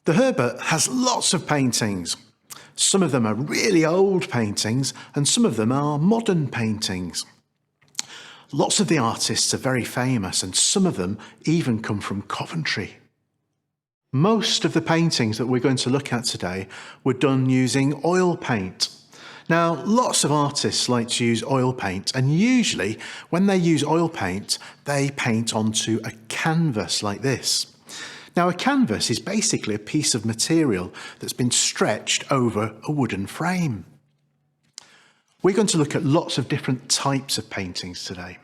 The Herbert has lots of paintings. Some of them are really old paintings and some of them are modern paintings. Lots of the artists are very famous and some of them even come from Coventry. Most of the paintings that we're going to look at today were done using oil paint. Now, lots of artists like to use oil paint, and usually when they use oil paint, they paint onto a canvas like this. Now, a canvas is basically a piece of material that's been stretched over a wooden frame. We're going to look at lots of different types of paintings today.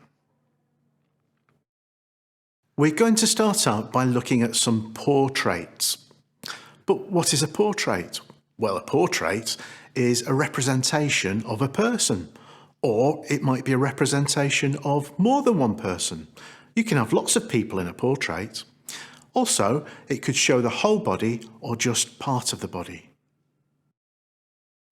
We're going to start out by looking at some portraits. But what is a portrait? Well, a portrait is a representation of a person, or it might be a representation of more than one person. You can have lots of people in a portrait. Also, it could show the whole body or just part of the body.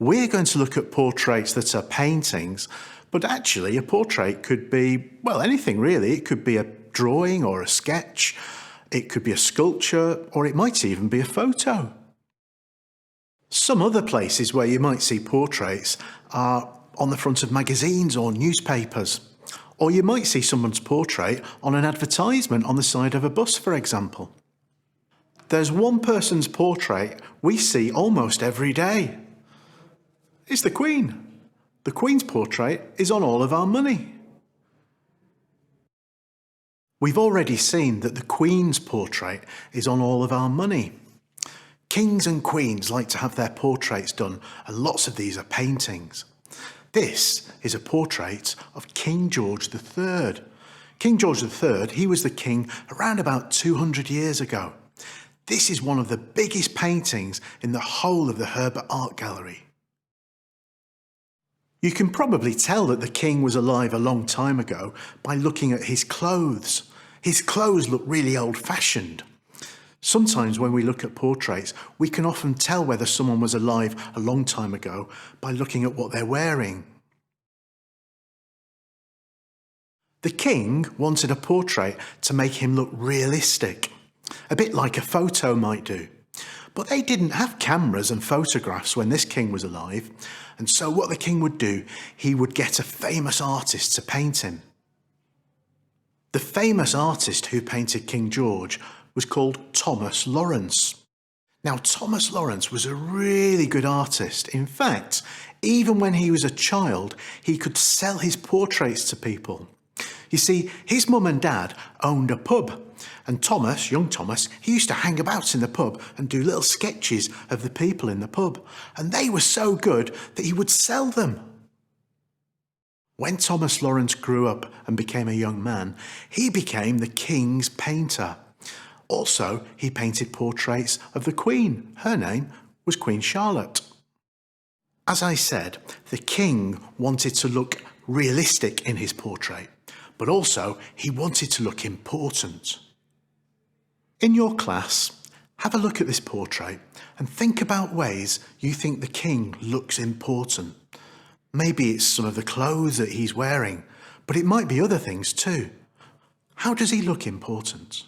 We're going to look at portraits that are paintings, but actually a portrait could be, well, anything really. It could be a drawing or a sketch, it could be a sculpture, or it might even be a photo. Some other places where you might see portraits are on the front of magazines or newspapers, or you might see someone's portrait on an advertisement on the side of a bus, for example. There's one person's portrait we see almost every day. It's the Queen. The Queen's portrait is on all of our money. We've already seen that the Queen's portrait is on all of our money. Kings and queens like to have their portraits done, and lots of these are paintings. This is a portrait of King George III. King George III, he was the king around about 200 years ago. This is one of the biggest paintings in the whole of the Herbert Art Gallery. You can probably tell that the king was alive a long time ago by looking at his clothes. His clothes look really old-fashioned. Sometimes when we look at portraits, we can often tell whether someone was alive a long time ago by looking at what they're wearing. The king wanted a portrait to make him look realistic, a bit like a photo might do. But they didn't have cameras and photographs when this king was alive, and so what the king would do, he would get a famous artist to paint him. The famous artist who painted King George was called Thomas Lawrence. Now, Thomas Lawrence was a really good artist. In fact, even when he was a child, he could sell his portraits to people. You see, his mum and dad owned a pub, and Thomas, young Thomas, he used to hang about in the pub and do little sketches of the people in the pub, and they were so good that he would sell them. When Thomas Lawrence grew up and became a young man, he became the king's painter. Also, he painted portraits of the Queen. Her name was Queen Charlotte. As I said, the king wanted to look realistic in his portrait, but also he wanted to look important. In your class, have a look at this portrait and think about ways you think the king looks important. Maybe it's some of the clothes that he's wearing, but it might be other things too. How does he look important?